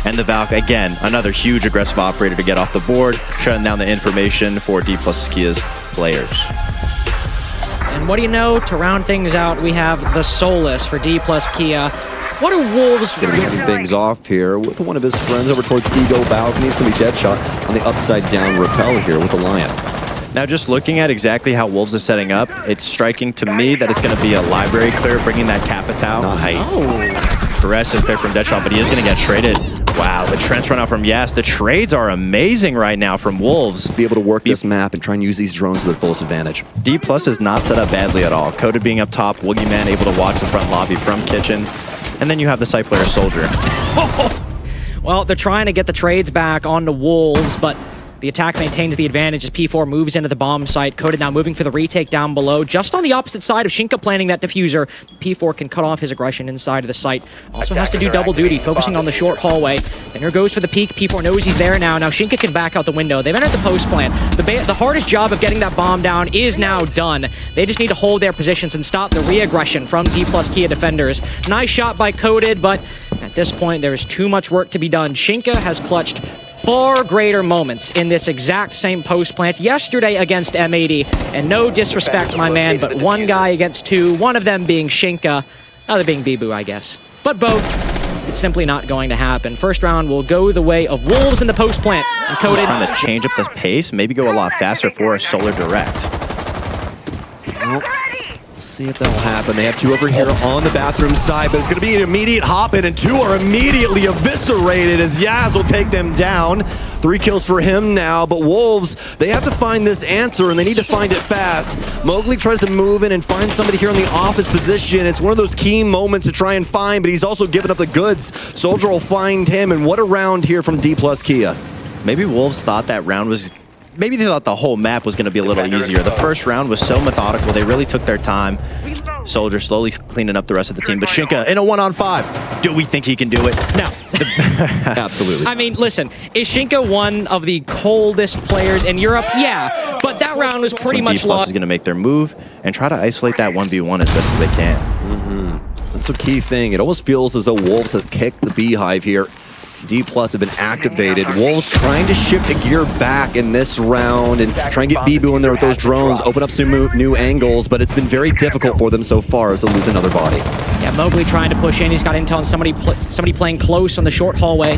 And the Valk, again, another huge aggressive operator to get off the board, shutting down the information for DPlus Kia's players. And what do you know? To round things out, we have the Solus for DPlus Kia. What are Wolves going to be ending things off here with one of his friends over towards Ego Balcony. He's going to be Deadshot on the upside down rappel here with the Lion. Now, just looking at exactly how Wolves is setting up, it's striking to me that it's going to be a library clear, bringing that Capitao. Nice. Oh. Aggressive pick from Deadshot, but he is going to get traded. Wow, the trench run out from Yas. The trades are amazing right now from Wolves. Be able to work this map and try and use these drones to their fullest advantage. DPlus is not set up badly at all. Coded being up top, Woogieman able to watch the front lobby from Kitchen. And then you have the side player Soldier. Well, they're trying to get the trades back onto Wolves, but the attack maintains the advantage as P4 moves into the bomb site. Coded now moving for the retake down below. Just on the opposite side of Shinka planning that diffuser. P4 can cut off his aggression inside of the site. Also has to do double duty, focusing on the short hallway. Then here goes for the peek. P4 knows he's there now. Now Shinka can back out the window. They've entered the post plant. The hardest job of getting that bomb down is now done. They just need to hold their positions and stop the re-aggression from DPlus Kia defenders. Nice shot by Coded, but at this point there is too much work to be done. Shinka has clutched far greater moments in this exact same post plant yesterday against M80. And no disrespect, my man, but one guy against two, one of them being Shinka, other being Bibu, I guess. But both, it's simply not going to happen. First round will go the way of Wolves in the post plant. And Coded trying to change up the pace, maybe go a lot faster for a Solar Direct. Well, we'll see if that'll happen. They have two over here on the bathroom side, but it's going to be an immediate hop-in, and two are immediately eviscerated as Yaz will take them down. 3 kills for him now, but Wolves, they have to find this answer, and they need to find it fast. Mowgli tries to move in and find somebody here in the offense position. It's one of those key moments to try and find, but he's also giving up the goods. Soldier will find him, and what a round here from DPlus Kia. Maybe Wolves thought that round was... Maybe they thought the whole map was going to be a little easier. The first round was so methodical. They really took their time. Soldier slowly cleaning up the rest of the team. But Shinka in a 1-on-5. Do we think he can do it? No. Absolutely. I mean, listen, is Shinka one of the coldest players in Europe? Yeah, but that round was pretty much lost. DPlus is going to make their move and try to isolate that 1v1 as best as they can. That's a key thing. It almost feels as though Wolves has kicked the beehive here. DPlus have been activated. Wolves trying to shift the gear back in this round and try and get Bibu in there with those drones, open up some new angles, but it's been very difficult for them so far as they lose another body. Yeah, Mowgli trying to push in. He's got intel on somebody playing close on the short hallway.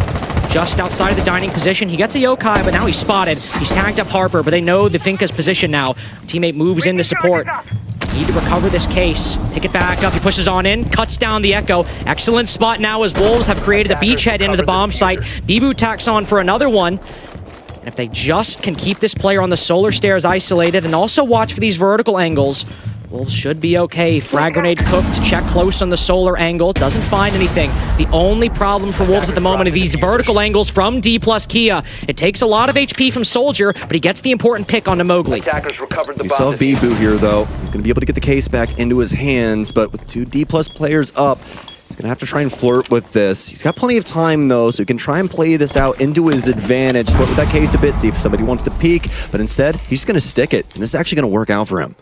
Just outside of the dining position. He gets a yokai, but now he's spotted. He's tagged up Harper, but they know the Finka's position now. Teammate moves in to support. Need to recover this case. Pick it back up. He pushes on in, cuts down the Echo. Excellent spot now as Wolves have created a beachhead into the bomb site. Bibu tacks on for another one. And if they just can keep this player on the solar stairs isolated and also watch for these vertical angles, Wolves should be okay. Frag grenade cooked, check close on the solar angle, doesn't find anything. The only problem for Wolves at the moment are these vertical angles from DPlus Kia. It takes a lot of HP from Soldier, but he gets the important pick onto Mowgli. You saw Bibu here, though. He's going to be able to get the case back into his hands, but with 2 DPlus players up, he's going to have to try and flirt with this. He's got plenty of time, though, so he can try and play this out into his advantage. Flirt with that case a bit, see if somebody wants to peek, but instead, he's just going to stick it, and this is actually going to work out for him.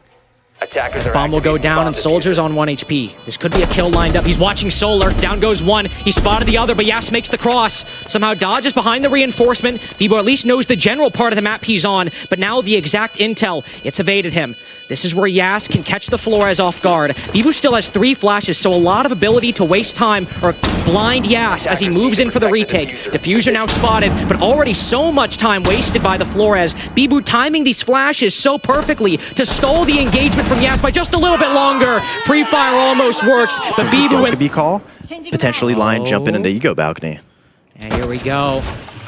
Bomb will go down and Soldier's on 1 HP. This could be a kill lined up. He's watching Solar. Down goes one. He spotted the other, but Yas makes the cross. Somehow dodges behind the reinforcement. Bibu at least knows the general part of the map he's on, but now the exact intel, it's evaded him. This is where Yas can catch the Flores off guard. Bibu still has 3 flashes, so a lot of ability to waste time or blind Yas as he moves in for the retake. Diffuser now spotted, but already so much time wasted by the Flores. Bibu timing these flashes so perfectly to stall the engagement from Yas by just a little bit longer. Pre-fire almost works, but Bibu could be call. Potentially Lion jumping in the Ego balcony. And here we go.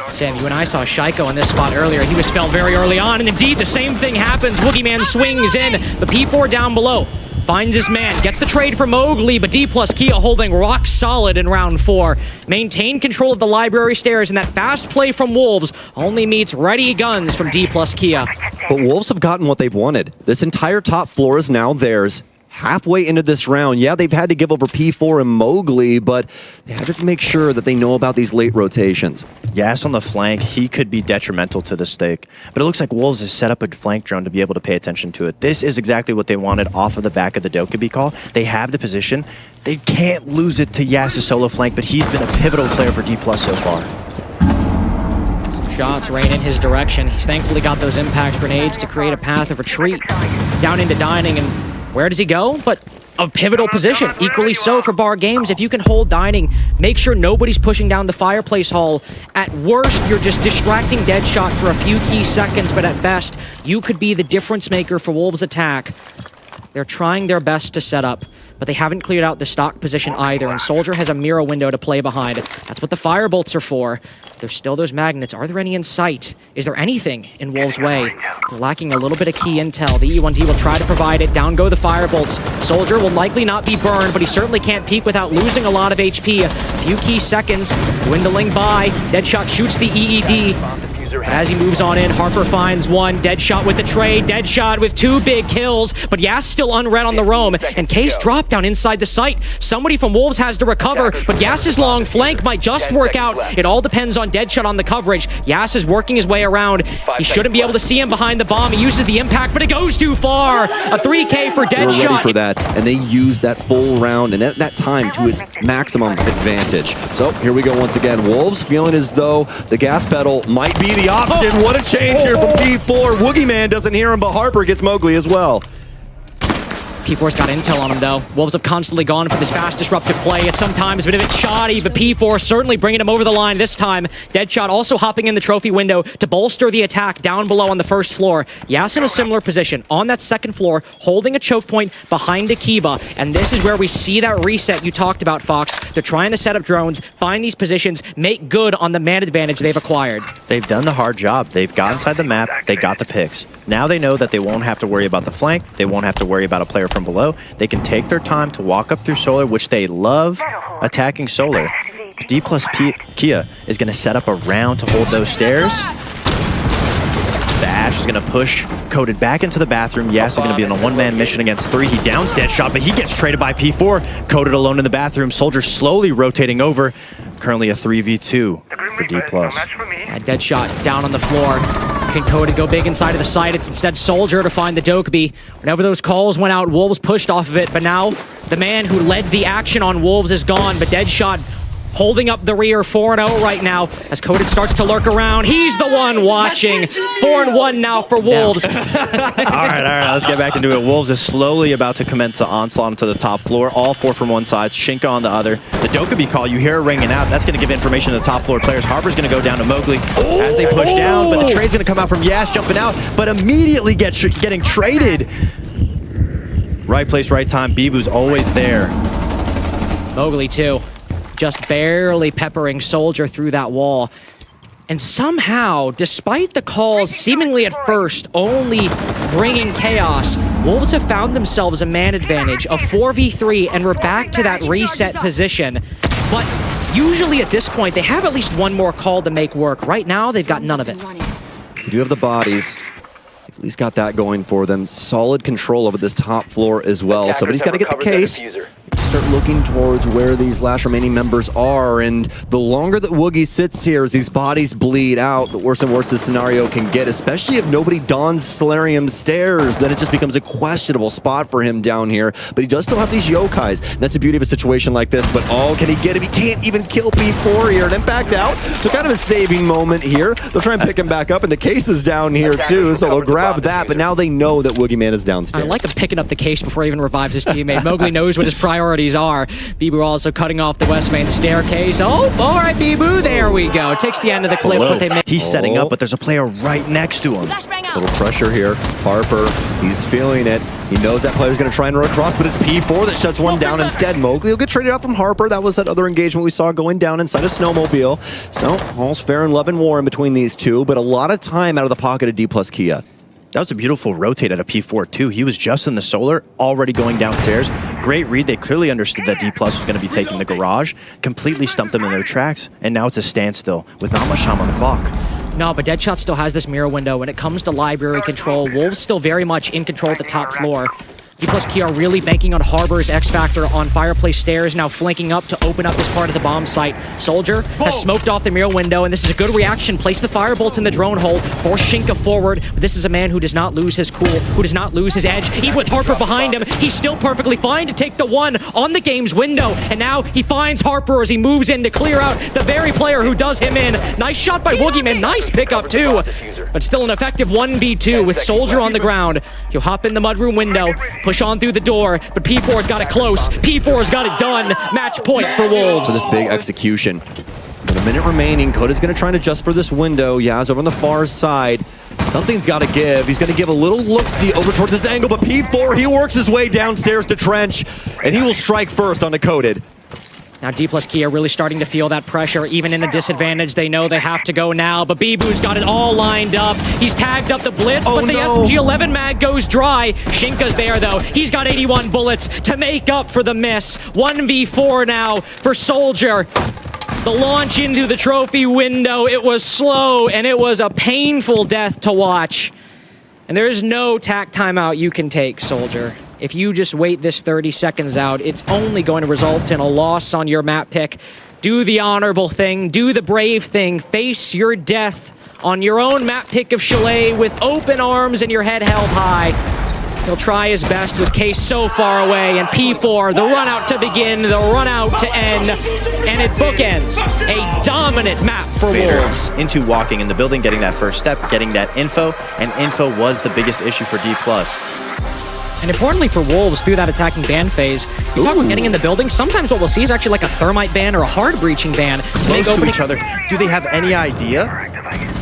Sam, you and I saw Shaiko in this spot earlier. He was felled very early on, and indeed the same thing happens. Woogieman swings in. The P4 down below finds his man, gets the trade for Mowgli, but DPlus Kia holding rock solid in round 4. Maintain control of the library stairs, and that fast play from Wolves only meets ready guns from DPlus Kia. But Wolves have gotten what they've wanted. This entire top floor is now theirs. Halfway into this round, yeah, they've had to give over P4 and Mowgli, but they have to make sure that they know about these late rotations. Yas on the flank, he could be detrimental to the stake. But it looks like Wolves has set up a flank drone to be able to pay attention to it. This is exactly what they wanted off of the back of the Dokkaebi call. They have the position. They can't lose it to Yas' solo flank, but he's been a pivotal player for DPlus so far. shots rain in his direction. He's thankfully got those impact grenades to create a path of retreat down into Dining, and where does he go? But a pivotal position, equally so for Bar Games. If you can hold Dining, make sure nobody's pushing down the fireplace hall. At worst, you're just distracting Deadshot for a few key seconds, but at best, you could be the difference maker for Wolves' attack. They're trying their best to set up, but they haven't cleared out the stock position either, and Soldier has a mirror window to play behind. That's what the firebolts are for. There's still those magnets. Are there any in sight? Is there anything in Wolves' way? They're lacking a little bit of key intel. The E1D will try to provide it. Down go the firebolts. Soldier will likely not be burned, but he certainly can't peek without losing a lot of HP. A few key seconds dwindling by. Deadshot shoots the EED. As he moves on in, Harper finds one. Deadshot with the trade. Deadshot with 2 big kills, but Yas still unread on the roam, and Case dropped down inside the site. Somebody from Wolves has to recover, but Yas's long flank might just work out. It all depends on Deadshot on the coverage. Yas is working his way around. He shouldn't be able to see him behind the bomb. He uses the impact, but it goes too far. A 3K for Deadshot. They're ready for that, and they use that full round and at that time to its maximum advantage. So here we go once again. Wolves feeling as though the gas pedal might be the option. What a change here from P4. Woogie Man doesn't hear him, but Harper gets Mowgli as well. P4's got intel on him, though. Wolves have constantly gone for this fast, disruptive play. It's sometimes a bit shoddy, but P4 certainly bringing him over the line this time. Deadshot also hopping in the trophy window to bolster the attack down below on the first floor. Yas in a similar position on that second floor, holding a choke point behind Akiba. And this is where we see that reset you talked about, Fox. They're trying to set up drones, find these positions, make good on the man advantage they've acquired. They've done the hard job. They've got inside the map. They got the picks. Now they know that they won't have to worry about the flank. They won't have to worry about a player from below. They can take their time to walk up through Solar, which they love attacking Solar. DPlus Kia is going to set up a round to hold those stairs. The Ash is going to push Coded back into the bathroom. Yas is going to be on a one-man mission against 3. He downs Deadshot, but he gets traded by P4. Coded alone in the bathroom. Soldier slowly rotating over. Currently a 3v2 for DPlus. Deadshot down on the floor. Can Coded go big inside of the site? It's instead Soldier to find the Dokkaebi. Whenever those calls went out, Wolves pushed off of it, but now the man who led the action on Wolves is gone, but Deadshot holding up the rear 4-0 right now as Coded starts to lurk around. He's the one watching. 4-1 now for Wolves. All right, let's get back into it. Wolves is slowly about to commence an onslaught onto the top floor. All 4 from one side, Shinka on the other. The Dokkaebi call, you hear it ringing out. That's going to give information to the top floor players. Harper's going to go down to Mowgli as they push down, but the trade's going to come out from Yas jumping out, but immediately getting traded. Right place, right time. Bibu's always there. Mowgli too. Just barely peppering Soldier through that wall. And somehow, despite the calls seemingly at first only bringing chaos, Wolves have found themselves a man advantage, a 4v3, and we're back to that reset position. But usually at this point, they have at least one more call to make work. Right now, they've got none of it. They do have the bodies. At least got that going for them. Solid control over this top floor as well. Somebody's got to get the case. Start looking towards where these last remaining members are, and the longer that Woogie sits here as these bodies bleed out, the worse and worse this scenario can get, especially if nobody dons Solarium's stairs. Then it just becomes a questionable spot for him down here, but he does still have these yokais, and that's the beauty of a situation like this. But can he get him? He can't even kill P4 here, and then backed out, so kind of a saving moment here. They'll try and pick him back up, and the case is down here too, so they'll grab that, but now they know that Woogie Man is downstairs. I like him picking up the case before he even revives his teammate. Mowgli knows what his priorities are. Bibu also cutting off the west main staircase. Oh, all right, Bibu, there we go. Takes the end of the clip, but they miss. He's setting up, but there's a player right next to him. A little pressure here. Harper, he's feeling it. He knows that player's going to try and run across, but it's P4 that shuts one down instead. Mowgli will get traded out from Harper. That was that other engagement we saw going down inside a snowmobile. So, all's fair in love and war in between these two, but a lot of time out of the pocket of DPlus Kia. That was a beautiful rotate at a P4 too. He was just in the Solar, already going downstairs. Great read. They clearly understood that DPlus was going to be taking the garage. Completely stumped them in their tracks, and now it's a standstill with not much time on the clock. No, but Deadshot still has this mirror window. When it comes to library control, Wolves still very much in control at the top floor. DPlus Kia are really banking on Harbor's X-Factor on Fireplace Stairs, now flanking up to open up this part of the bomb site. Soldier has smoked off the mirror window, and this is a good reaction. Place the firebolt in the drone hole, force Shinka forward. But this is a man who does not lose his cool, who does not lose his edge. Even with Harper behind him, he's still perfectly fine to take the one on the game's window. And now he finds Harper as he moves in to clear out the very player who does him in. Nice shot by Woogieman, nice pickup too. But still an effective 1v2 with Soldier on the ground. He'll hop in the mudroom window, push on through the door, but P4's got it close. P4's got it done. Match point for Wolves. For this big execution. With a minute remaining, Coda's going to try and adjust for this window. Yaz over on the far side. Something's got to give. He's going to give a little look-see over towards this angle, but P4, he works his way downstairs to Trench, and he will strike first onto Coded. Now DPlus Kia really starting to feel that pressure. Even in a disadvantage, they know they have to go now. But Bibu's got it all lined up. He's tagged up the blitz, but the SMG-11 mag goes dry. Shinka's there, though. He's got 81 bullets to make up for the miss. 1v4 now for Soldier. The launch into the trophy window, it was slow, and it was a painful death to watch. And there is no tack timeout you can take, Soldier. If you just wait this 30 seconds out, it's only going to result in a loss on your map pick. Do the honorable thing, do the brave thing, face your death on your own map pick of Chalet with open arms and your head held high. He'll try his best with Case so far away, and P4, the run out to begin, the run out to end, and it bookends. A dominant map for Wolves. Into walking in the building, getting that first step, getting that info, and info was the biggest issue for DPlus. And importantly for Wolves, through that attacking ban phase, you talk about getting in the building, sometimes what we'll see is actually like a thermite ban or a hard breaching ban. Close to each other. Do they have any idea?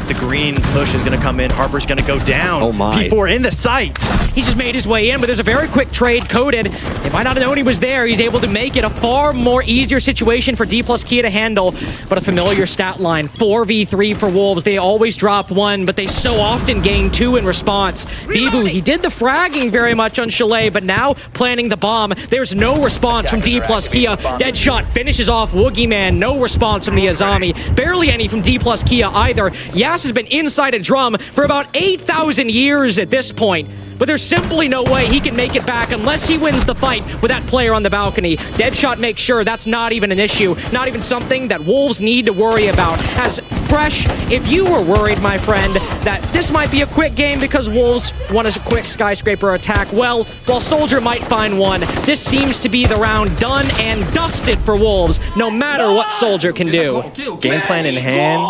The green push is going to come in. Harper's going to go down. Oh my. P4 in the sight. He's just made his way in, but there's a very quick trade Coded. They might not have known he was there. He's able to make it a far more easier situation for DPlus Kia to handle, but a familiar stat line. 4v3 for Wolves. They always drop one, but they so often gain two in response. Bibu, he did the fragging very much on Chalet, but now planning the bomb. There's no response from DPlus Kia. Deadshot finishes off Woogieman. No response from the Azami. Barely any from DPlus Kia either. Yas has been inside a drum for about 8,000 years at this point. But there's simply no way he can make it back unless he wins the fight with that player on the balcony. Deadshot makes sure that's not even an issue, not even something that Wolves need to worry about. As Fresh, if you were worried, my friend, that this might be a quick game because Wolves want a quick skyscraper attack, well, while Soldier might find one, this seems to be the round done and dusted for Wolves, no matter what Soldier can do. Game plan in hand,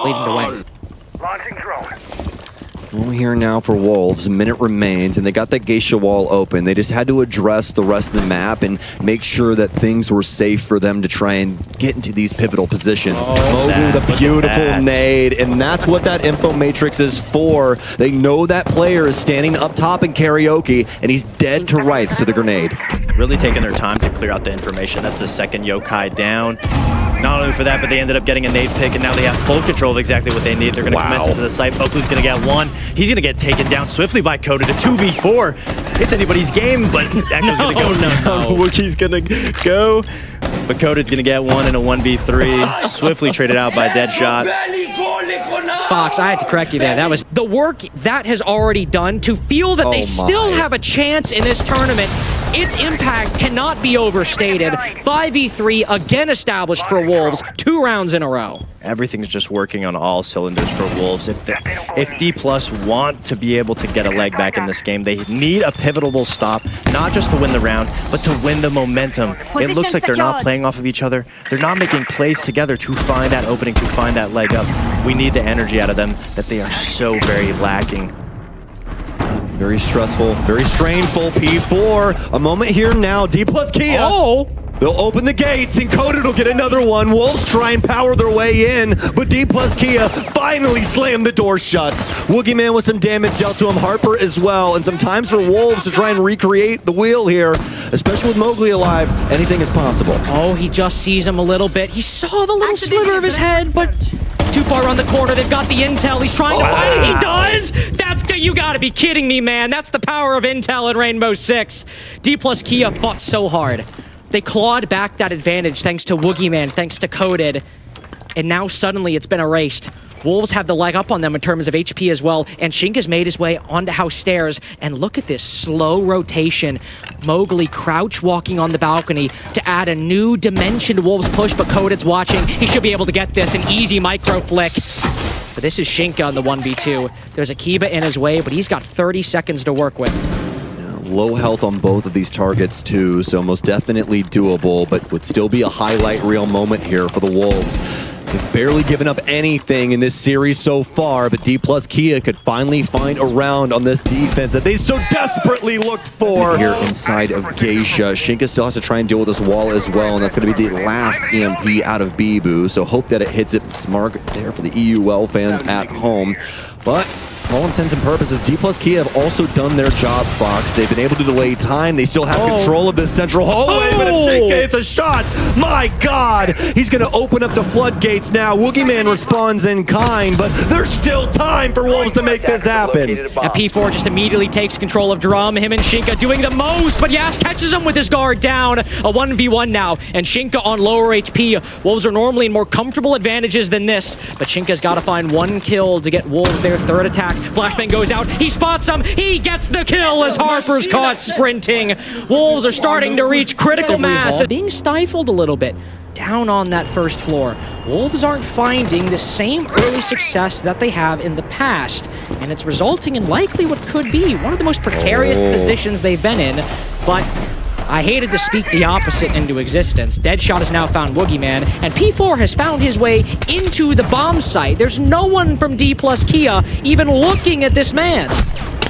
leading the way. Launching drone. Well, here now for Wolves, a minute remains, and they got that geisha wall open. They just had to address the rest of the map and make sure that things were safe for them to try and get into these pivotal positions. Mogu, the beautiful nade, and that's what that info matrix is for. They know that player is standing up top in karaoke, and he's dead to rights to the grenade. Really taking their time to clear out the information. That's the second yokai down. Not only for that, but they ended up getting a nade pick, and now they have full control of exactly what they need. They're going to commence into the site. Oakley's going to get one. He's going to get taken down swiftly by Coded. A 2v4. It's anybody's game, but Echo's going to go down. Wookie's going to go. But Coded's going to get one in a 1v3. Swiftly traded out by Deadshot. Fox, I had to correct you there. That was the work that has already done to feel that they still have a chance in this tournament. Its impact cannot be overstated. 5v3 again established for Wolves, 2 rounds in a row. Everything's just working on all cylinders for Wolves. If DPlus want to be able to get a leg back in this game, they need a pivotal stop, not just to win the round, but to win the momentum. It looks like they're not playing off of each other. They're not making plays together to find that opening, to find that leg up. We need the energy out of them that they are so very lacking. Very stressful, very strainful. P4, a moment here now. DPlus Kia. Oh! They'll open the gates, and Coded will get another one. Wolves try and power their way in, but DPlus Kia finally slam the door shut. Woogieman with some damage dealt to him, Harper as well, and some times for Wolves to try and recreate the wheel here, especially with Mowgli alive. Anything is possible. Oh, he just sees him a little bit. He saw the little sliver of his head, but too far around the corner. They've got the intel. He's trying to fight it. He does! You gotta be kidding me, man. That's the power of intel in Rainbow Six. DPlus Kia fought so hard. They clawed back that advantage thanks to Woogieman, thanks to Coded. and now suddenly it's been erased. Wolves have the leg up on them in terms of HP as well, and Shinka's made his way onto house stairs, and look at this slow rotation. Mowgli crouch walking on the balcony to add a new dimension to Wolves' push, but Coded's watching. He should be able to get this, an easy micro flick. But this is Shinka on the 1v2. There's a Kiba in his way, but he's got 30 seconds to work with. Low health on both of these targets too, so most definitely doable, but would still be a highlight reel moment here for the Wolves. They've barely given up anything in this series so far, but DPlus Kia could finally find a round on this defense that they so desperately looked for. Here inside of Geisha, Shinka still has to try and deal with this wall as well, and that's going to be the last EMP out of Bibu, so hope that it hits its mark there for the EUL fans at home. But for all intents and purposes, DPlus Kia have also done their job, Fox. They've been able to delay time. They still have control of this central hallway, but it's a shot. My God! He's going to open up the floodgates now. Woogieman responds in kind, but there's still time for Wolves to make this happen. And P4 just immediately takes control of Drum. Him and Shinka doing the most, but Yas catches him with his guard down. A 1v1 now, and Shinka on lower HP. Wolves are normally in more comfortable advantages than this, but Shinka's got to find one kill to get Wolves their third attack. Flashbang goes out, he spots him, he gets the kill as Harper's caught sprinting. Wolves are starting to reach critical mass, being stifled a little bit down on that first floor. Wolves aren't finding the same early success that they have in the past, and it's resulting in likely what could be one of the most precarious positions they've been in, but I hated to speak the opposite into existence. Deadshot has now found Woogieman, and P4 has found his way into the bomb site. There's no one from DPlus Kia even looking at this man.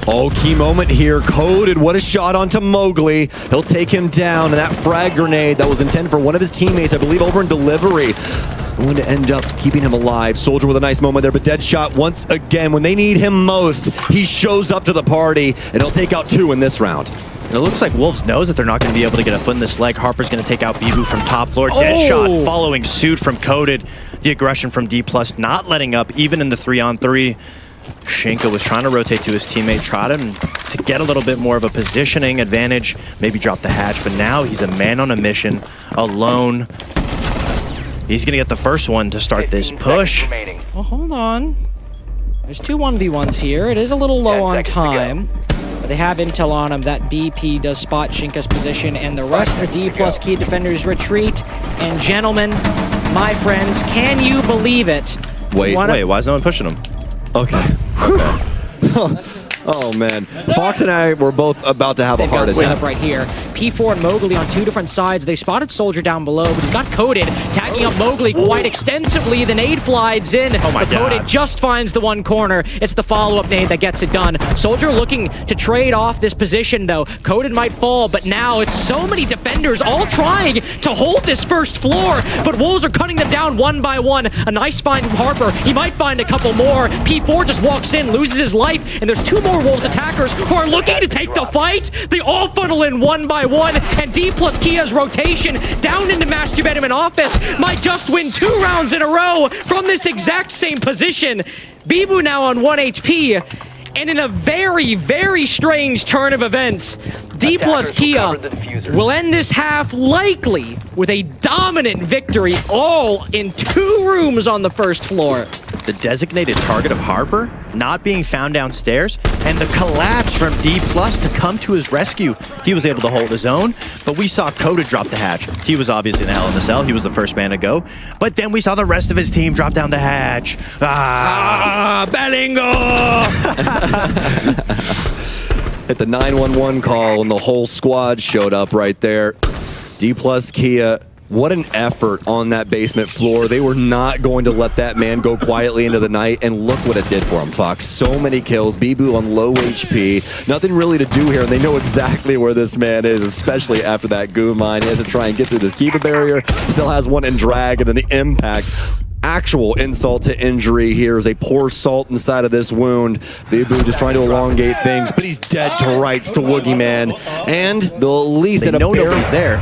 Oh, key moment here. Coded, what a shot onto Mowgli. He'll take him down, and that frag grenade that was intended for one of his teammates, I believe over in delivery, is going to end up keeping him alive. Soldier with a nice moment there, but Deadshot once again, when they need him most, he shows up to the party, and he'll take out 2 in this round. And it looks like Wolves knows that they're not going to be able to get a foot in this leg. Harper's going to take out Bibu from top floor. Deadshot following suit from Coded. The aggression from DPlus not letting up even in the 3-on-3. Shinka was trying to rotate to his teammate, try to get a little bit more of a positioning advantage, maybe drop the hatch, but now he's a man on a mission, alone. He's going to get the first one to start this push. Well, hold on. There's 2 1v1s here. It is a little low on time. But they have intel on him that BP does spot Shinka's position, and the rest of the DPlus Kia defenders retreat. And gentlemen, my friends, can you believe it? Wait, why is no one pushing him? Okay. Oh man, Fox and I were both about to have a heart attack. Up right here. P4 and Mowgli on 2 different sides. They spotted Soldier down below, but he got Coded, tagging up Mowgli quite extensively. The nade flies in, but Coded just finds the one corner. It's the follow-up nade that gets it done. Soldier looking to trade off this position, though. Coded might fall, but now it's so many defenders all trying to hold this first floor, but Wolves are cutting them down one by one. A nice find from Harper. He might find a couple more. P4 just walks in, loses his life, and there's 2 more Wolves attackers who are looking to take the fight. They all funnel in one by one, and DPlus Kia's rotation down into Master Bedroom office might just win 2 rounds in a row from this exact same position. Bibu now on 1 HP, and in a very, very strange turn of events, DPlus Kia will end this half likely with a dominant victory, all in 2 rooms on the first floor. The designated target of Harper not being found downstairs, and the collapse from DPlus to come to his rescue. He was able to hold his own, but we saw Coda drop the hatch. He was obviously in the Hell in the Cell. He was the first man to go. But then we saw the rest of his team drop down the hatch. Bellingo! Hit the 911 call, and the whole squad showed up right there. DPlus Kia, what an effort on that basement floor. They were not going to let that man go quietly into the night, and look what it did for him, Fox. So many kills, Bibu on low HP. Nothing really to do here, and they know exactly where this man is, especially after that goo mine. He has to try and get through this Kiva barrier. Still has one in Dragon, and the impact. Actual insult to injury here is a poor salt inside of this wound. Bibu just trying to elongate things, but he's dead to rights to Woogieman. And they'll at least they know nobody's there.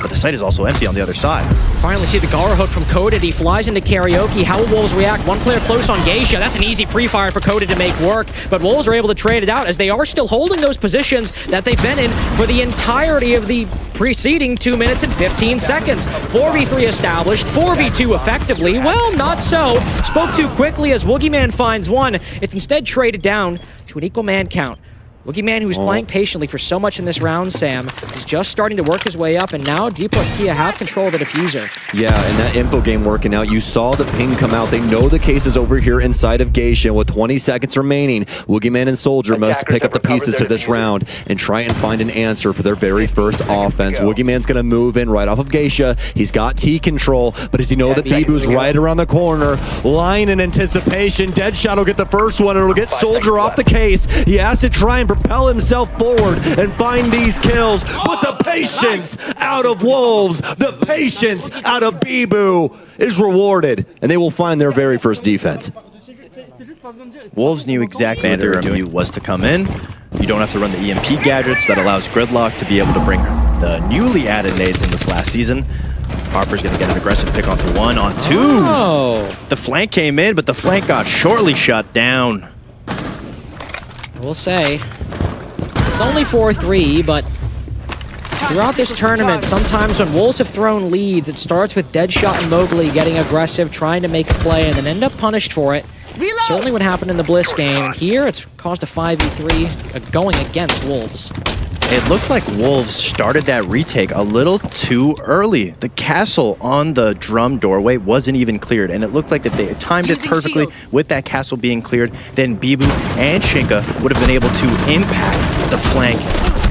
But the site is also empty on the other side. Finally see the Gara hook from Coded. He flies into Karaoke. How will Wolves react? One player close on Geisha. That's an easy pre-fire for Coded to make work. But Wolves are able to trade it out as they are still holding those positions that they've been in for the entirety of the preceding 2 minutes and 15 seconds. 4v3 established, 4v2 effectively. Well, not so. Spoke too quickly as Woogieman finds one. It's instead traded down to an equal man count. Woogieman, who was playing patiently for so much in this round, Sam, is just starting to work his way up, and now DPlus Kia have control of the diffuser. Yeah, and that info game working out. You saw the ping come out. They know the case is over here inside of Geisha. With 20 seconds remaining, Woogieman and Soldier must pick up the pieces to this round and try and find an answer for their very first offense. Woogieman's going to move in right off of Geisha. He's got T control, but does he know that Bibu's right around the corner? Line in anticipation. Deadshot will get the first one, and it'll get Soldier off the case. He has to try and propel himself forward and find these kills, but the patience out of Wolves, the patience out of Bibu is rewarded, and they will find their very first defense. Wolves knew exactly what their mute was to come in. You don't have to run the EMP gadgets that allows Gridlock to be able to bring the newly added nades in this last season. Harper's going to get an aggressive pick on for 1 on 2. Oh. The flank came in, but the flank got shortly shut down. We'll say it's only 4-3, but throughout this tournament, sometimes when Wolves have thrown leads, it starts with Deadshot and Mowgli getting aggressive, trying to make a play, and then end up punished for it. Reload. Certainly what happened in the Bliss game, and here it's caused a 5v3 going against Wolves. It looked like Wolves started that retake a little too early. The castle on the drum doorway wasn't even cleared, and it looked like that they timed it perfectly with that castle being cleared. Then Bibu and Shinka would have been able to impact the flank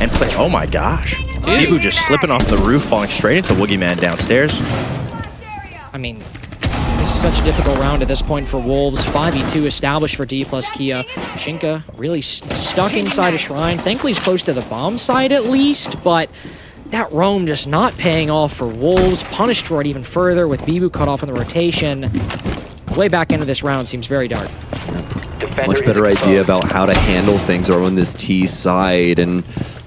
and play. Oh my gosh. Bibu just slipping off the roof, falling straight into Woogieman downstairs. I mean, this is such a difficult round at this point for Wolves. 5v2 established for DPlus Kia. Shinka really stuck inside a shrine. Thankfully he's close to the bomb side at least, but that roam just not paying off for Wolves. Punished for it even further with Bibu cut off in the rotation. Way back into this round seems very dark. Much better idea about how to handle things over on this T side, and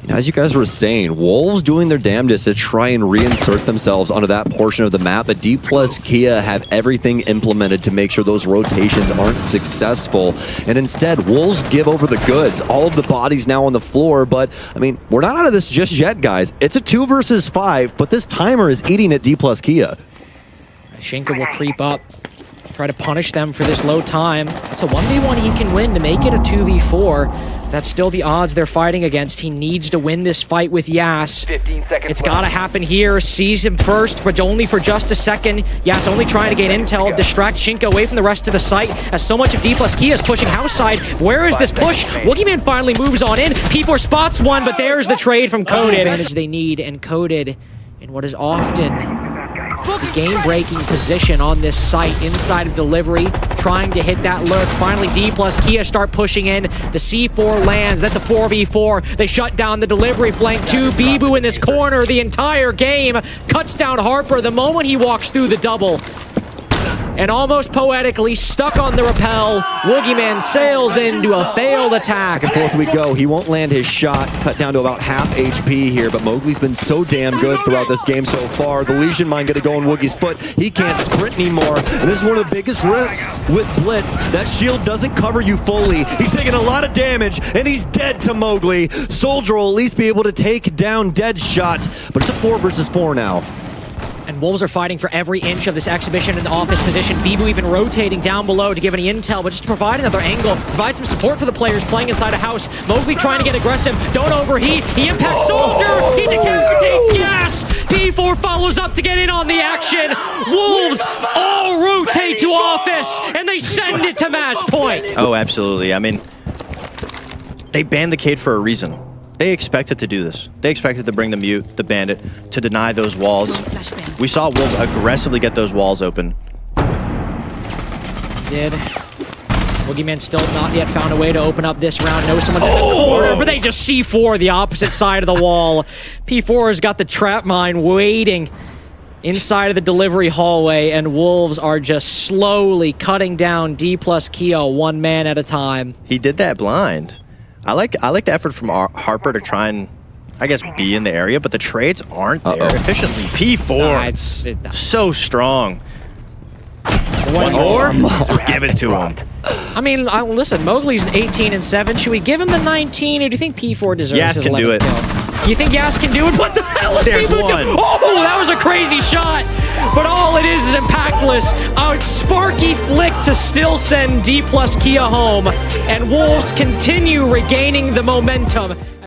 as you guys were saying, Wolves doing their damnedest to try and reinsert themselves onto that portion of the map, but DPlus Kia have everything implemented to make sure those rotations aren't successful. And instead, Wolves give over the goods. All of the bodies now on the floor, but, I mean, we're not out of this just yet, guys. It's a 2 versus 5, but this timer is eating at DPlus Kia. Shinka will creep up, try to punish them for this low time. It's a 1v1 he can win to make it a 2v4. That's still the odds they're fighting against. He needs to win this fight with Yas. 15 seconds It's got to happen here. Sees him first, but only for just a second. Yas only trying to gain intel, distract Shinka away from the rest of the site, as so much of DPlus Kia is pushing house side. Where is this push? Woogieman finally moves on in. P4 spots one, but there's the trade from Coded. Advantage they need, and Coded in what is often the game-breaking position on this site inside of delivery, trying to hit that lurk. Finally, DPlus Kia start pushing in. The C4 lands. That's a 4v4. They shut down the delivery flank too. Bibu in this corner the entire game. Cuts down Harper the moment he walks through the double. And almost poetically, stuck on the rappel, Woogieman sails into a failed attack. Back and forth we go. He won't land his shot, cut down to about half HP here, but Mowgli's been so damn good throughout this game so far. The Legion Mine gonna go on Woogie's foot. He can't sprint anymore. And this is one of the biggest risks with Blitz. That shield doesn't cover you fully. He's taking a lot of damage, and he's dead to Mowgli. Soldier will at least be able to take down Deadshot, but it's a 4 versus 4 now. And Wolves are fighting for every inch of this exhibition in the office position. Bibu even rotating down below to give any intel, but just to provide another angle, provide some support for the players playing inside a house. Mowgli trying to get aggressive. Don't overheat. He impacts Soldier. He decapitates Gas. P4 follows up to get in on the action. Wolves all rotate to office, and they send it to match point. Oh, absolutely. I mean, they banned the Cade for a reason. They expected to do this. They expected to bring the Mute, the Bandit, to deny those walls. We saw Wolves aggressively get those walls open. Did. Woogieman still not yet found a way to open up this round. No, someone's in the corner, but they just C4 the opposite side of the wall. P4 has got the trap mine waiting inside of the delivery hallway, and Wolves are just slowly cutting down DPlus Kia 1 man at a time. He did that blind. I like the effort from Harper to try and I guess, be in the area, but the trades aren't there efficiently. P4, Nah, so strong. One more? Give it to him. I mean, listen, Mowgli's 18 and 7. Should we give him the 19, or do you think P4 deserves Yas his can 11th do it. kill? You think Yas can do it? What the hell is There's P4 one. doing? Oh, that was a crazy shot. But all it is impactless. A sparky flick to still send DPlus Kia home. And Wolves continue regaining the momentum.